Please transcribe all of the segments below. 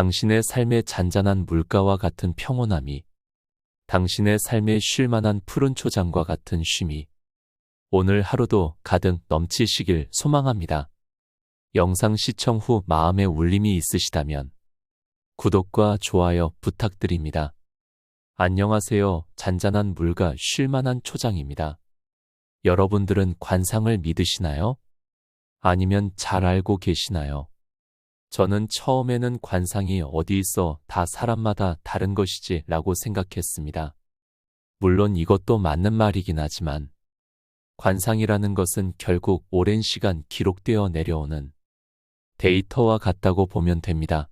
당신의 삶의 잔잔한 물가와 같은 평온함이, 당신의 삶에 쉴 만한 푸른 초장과 같은 쉼이 오늘 하루도 가득 넘치시길 소망합니다. 영상 시청 후 마음에 울림이 있으시다면 구독과 좋아요 부탁드립니다. 안녕하세요. 잔잔한 물과 쉴 만한 초장입니다. 여러분들은 관상을 믿으시나요? 아니면 잘 알고 계시나요? 저는 처음에는 관상이 어디 있어 다 사람마다 다른 것이지 라고 생각했습니다. 물론 이것도 맞는 말이긴 하지만 관상이라는 것은 결국 오랜 시간 기록되어 내려오는 데이터와 같다고 보면 됩니다.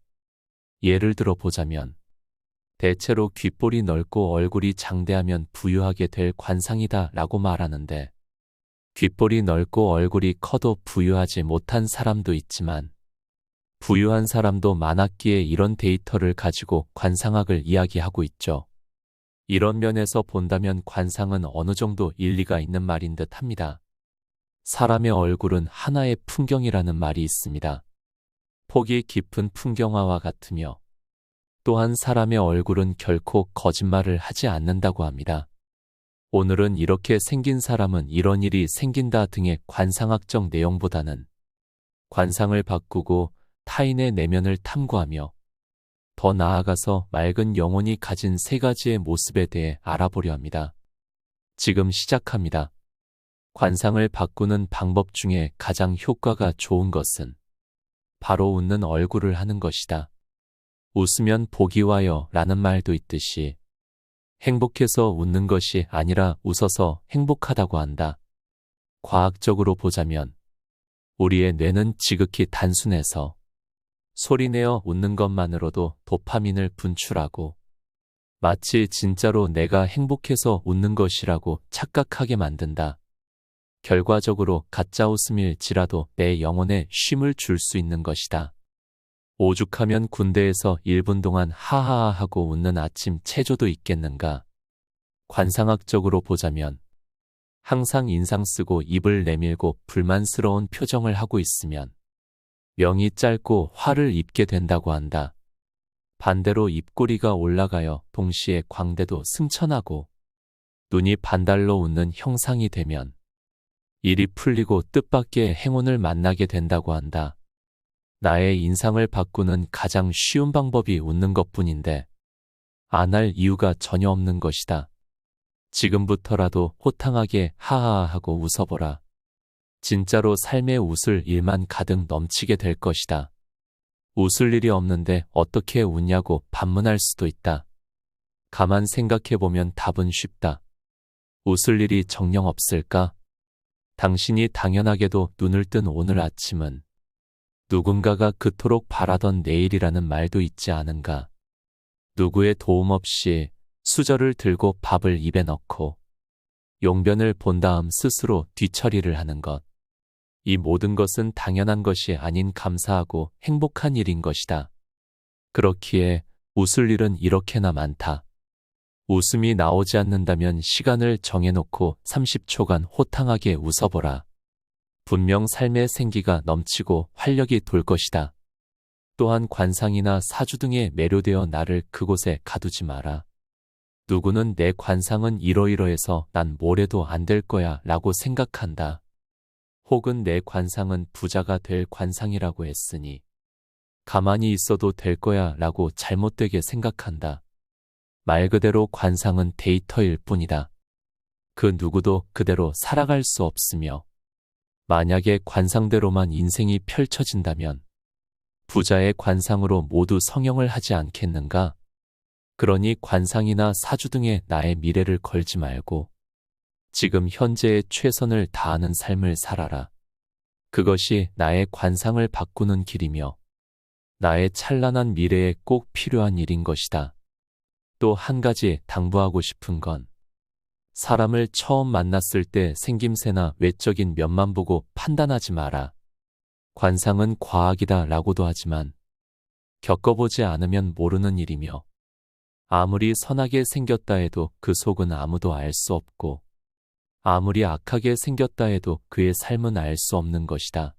예를 들어 보자면 대체로 귓볼이 넓고 얼굴이 장대하면 부유하게 될 관상이다 라고 말하는데 귓볼이 넓고 얼굴이 커도 부유하지 못한 사람도 있지만 부유한 사람도 많았기에 이런 데이터를 가지고 관상학을 이야기하고 있죠. 이런 면에서 본다면 관상은 어느 정도 일리가 있는 말인 듯 합니다. 사람의 얼굴은 하나의 풍경이라는 말이 있습니다. 폭이 깊은 풍경화와 같으며 또한 사람의 얼굴은 결코 거짓말을 하지 않는다고 합니다. 오늘은 이렇게 생긴 사람은 이런 일이 생긴다 등의 관상학적 내용보다는 관상을 바꾸고 타인의 내면을 탐구하며 더 나아가서 맑은 영혼이 가진 세 가지의 모습에 대해 알아보려 합니다. 지금 시작합니다. 관상을 바꾸는 방법 중에 가장 효과가 좋은 것은 바로 웃는 얼굴을 하는 것이다. 웃으면 복이 와요 라는 말도 있듯이 행복해서 웃는 것이 아니라 웃어서 행복하다고 한다. 과학적으로 보자면 우리의 뇌는 지극히 단순해서 소리내어 웃는 것만으로도 도파민을 분출하고 마치 진짜로 내가 행복해서 웃는 것이라고 착각하게 만든다. 결과적으로 가짜 웃음일지라도 내 영혼에 쉼을 줄 수 있는 것이다. 오죽하면 군대에서 1분 동안 하하하 하고 웃는 아침 체조도 있겠는가. 관상학적으로 보자면 항상 인상 쓰고 입을 내밀고 불만스러운 표정을 하고 있으면 명이 짧고 화를 입게 된다고 한다. 반대로 입꼬리가 올라가여 동시에 광대도 승천하고 눈이 반달로 웃는 형상이 되면 일이 풀리고 뜻밖의 행운을 만나게 된다고 한다. 나의 인상을 바꾸는 가장 쉬운 방법이 웃는 것뿐인데 안 할 이유가 전혀 없는 것이다. 지금부터라도 호탕하게 하하하 하고 웃어보라. 진짜로 삶에 웃을 일만 가득 넘치게 될 것이다. 웃을 일이 없는데 어떻게 웃냐고 반문할 수도 있다. 가만 생각해보면 답은 쉽다. 웃을 일이 정녕 없을까? 당신이 당연하게도 눈을 뜬 오늘 아침은 누군가가 그토록 바라던 내일이라는 말도 있지 않은가? 누구의 도움 없이 수저를 들고 밥을 입에 넣고 용변을 본 다음 스스로 뒤처리를 하는 것. 이 모든 것은 당연한 것이 아닌 감사하고 행복한 일인 것이다. 그렇기에 웃을 일은 이렇게나 많다. 웃음이 나오지 않는다면 시간을 정해놓고 30초간 호탕하게 웃어보라. 분명 삶의 생기가 넘치고 활력이 돌 것이다. 또한 관상이나 사주 등에 매료되어 나를 그곳에 가두지 마라. 누구는 내 관상은 이러이러해서 난 뭐래도 안 될 거야 라고 생각한다. 혹은 내 관상은 부자가 될 관상이라고 했으니 가만히 있어도 될 거야 라고 잘못되게 생각한다. 말 그대로 관상은 데이터일 뿐이다. 그 누구도 그대로 살아갈 수 없으며 만약에 관상대로만 인생이 펼쳐진다면 부자의 관상으로 모두 성형을 하지 않겠는가? 그러니 관상이나 사주 등에 나의 미래를 걸지 말고 지금 현재의 최선을 다하는 삶을 살아라. 그것이 나의 관상을 바꾸는 길이며 나의 찬란한 미래에 꼭 필요한 일인 것이다. 또 한 가지 당부하고 싶은 건 사람을 처음 만났을 때 생김새나 외적인 면만 보고 판단하지 마라. 관상은 과학이다 라고도 하지만 겪어보지 않으면 모르는 일이며 아무리 선하게 생겼다 해도 그 속은 아무도 알 수 없고 아무리 악하게 생겼다 해도 그의 삶은 알 수 없는 것이다.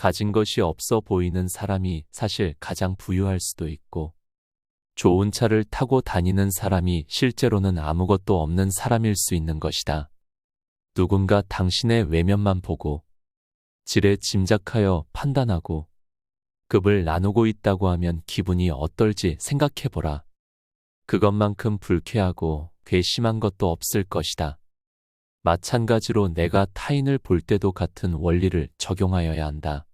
가진 것이 없어 보이는 사람이 사실 가장 부유할 수도 있고, 좋은 차를 타고 다니는 사람이 실제로는 아무것도 없는 사람일 수 있는 것이다. 누군가 당신의 외면만 보고 지레 짐작하여 판단하고 급을 나누고 있다고 하면 기분이 어떨지 생각해보라. 그것만큼 불쾌하고 괘씸한 것도 없을 것이다. 마찬가지로 내가 타인을 볼 때도 같은 원리를 적용하여야 한다.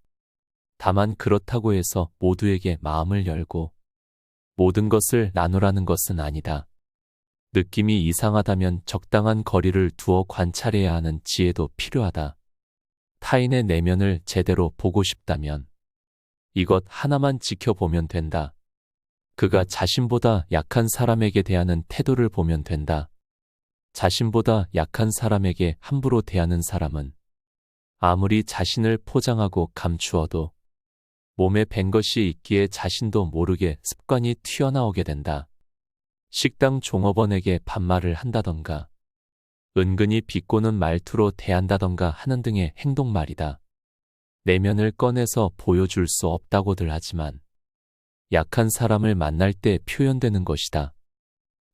다만 그렇다고 해서 모두에게 마음을 열고 모든 것을 나누라는 것은 아니다. 느낌이 이상하다면 적당한 거리를 두어 관찰해야 하는 지혜도 필요하다. 타인의 내면을 제대로 보고 싶다면 이것 하나만 지켜보면 된다. 그가 자신보다 약한 사람에게 대하는 태도를 보면 된다. 자신보다 약한 사람에게 함부로 대하는 사람은 아무리 자신을 포장하고 감추어도 몸에 밴 것이 있기에 자신도 모르게 습관이 튀어나오게 된다. 식당 종업원에게 반말을 한다던가 은근히 비꼬는 말투로 대한다던가 하는 등의 행동 말이다. 내면을 꺼내서 보여줄 수 없다고들 하지만 약한 사람을 만날 때 표현되는 것이다.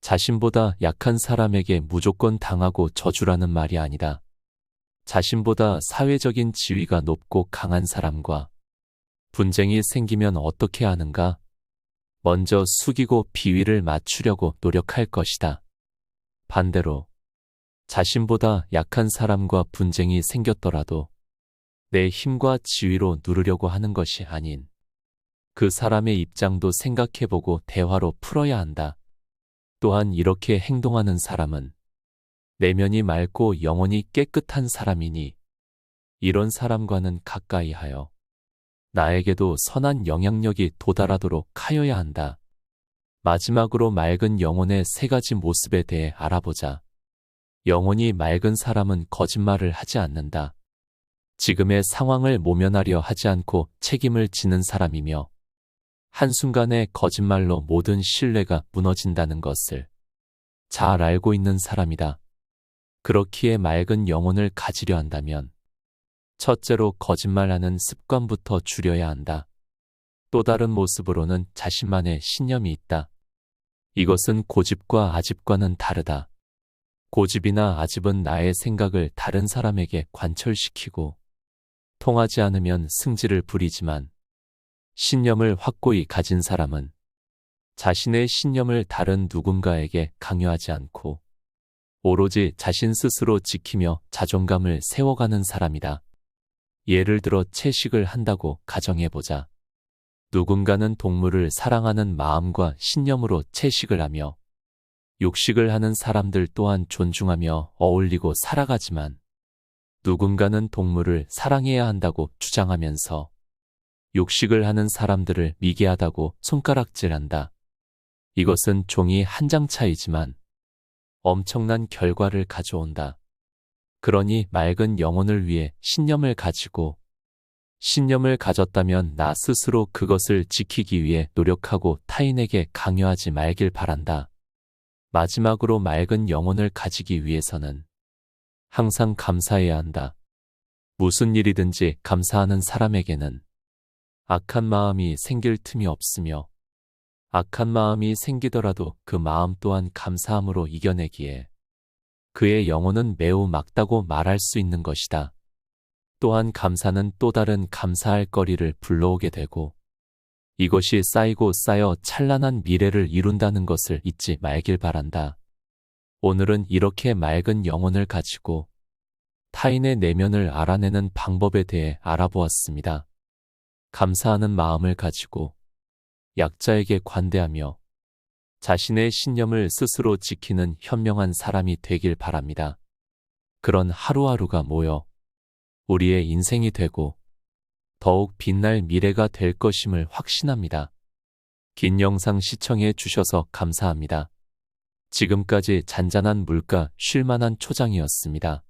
자신보다 약한 사람에게 무조건 당하고 저주라는 말이 아니다. 자신보다 사회적인 지위가 높고 강한 사람과 분쟁이 생기면 어떻게 하는가? 먼저 숙이고 비위를 맞추려고 노력할 것이다. 반대로 자신보다 약한 사람과 분쟁이 생겼더라도 내 힘과 지위로 누르려고 하는 것이 아닌 그 사람의 입장도 생각해보고 대화로 풀어야 한다. 또한 이렇게 행동하는 사람은 내면이 맑고 영혼이 깨끗한 사람이니 이런 사람과는 가까이 하여 나에게도 선한 영향력이 도달하도록 하여야 한다. 마지막으로 맑은 영혼의 세 가지 모습에 대해 알아보자. 영혼이 맑은 사람은 거짓말을 하지 않는다. 지금의 상황을 모면하려 하지 않고 책임을 지는 사람이며 한순간에 거짓말로 모든 신뢰가 무너진다는 것을 잘 알고 있는 사람이다. 그렇기에 맑은 영혼을 가지려 한다면 첫째로 거짓말하는 습관부터 줄여야 한다. 또 다른 모습으로는 자신만의 신념이 있다. 이것은 고집과 아집과는 다르다. 고집이나 아집은 나의 생각을 다른 사람에게 관철시키고 통하지 않으면 승질을 부리지만 신념을 확고히 가진 사람은 자신의 신념을 다른 누군가에게 강요하지 않고 오로지 자신 스스로 지키며 자존감을 세워가는 사람이다. 예를 들어 채식을 한다고 가정해보자. 누군가는 동물을 사랑하는 마음과 신념으로 채식을 하며 육식을 하는 사람들 또한 존중하며 어울리고 살아가지만 누군가는 동물을 사랑해야 한다고 주장하면서 육식을 하는 사람들을 미개하다고 손가락질한다. 이것은 종이 한 장 차이지만 엄청난 결과를 가져온다. 그러니 맑은 영혼을 위해 신념을 가지고 신념을 가졌다면 나 스스로 그것을 지키기 위해 노력하고 타인에게 강요하지 말길 바란다. 마지막으로 맑은 영혼을 가지기 위해서는 항상 감사해야 한다. 무슨 일이든지 감사하는 사람에게는 악한 마음이 생길 틈이 없으며 악한 마음이 생기더라도 그 마음 또한 감사함으로 이겨내기에 그의 영혼은 매우 맑다고 말할 수 있는 것이다. 또한 감사는 또 다른 감사할 거리를 불러오게 되고 이것이 쌓이고 쌓여 찬란한 미래를 이룬다는 것을 잊지 말길 바란다. 오늘은 이렇게 맑은 영혼을 가지고 타인의 내면을 알아내는 방법에 대해 알아보았습니다. 감사하는 마음을 가지고 약자에게 관대하며 자신의 신념을 스스로 지키는 현명한 사람이 되길 바랍니다. 그런 하루하루가 모여 우리의 인생이 되고 더욱 빛날 미래가 될 것임을 확신합니다. 긴 영상 시청해 주셔서 감사합니다. 지금까지 잔잔한 물가 쉴만한 초장이었습니다.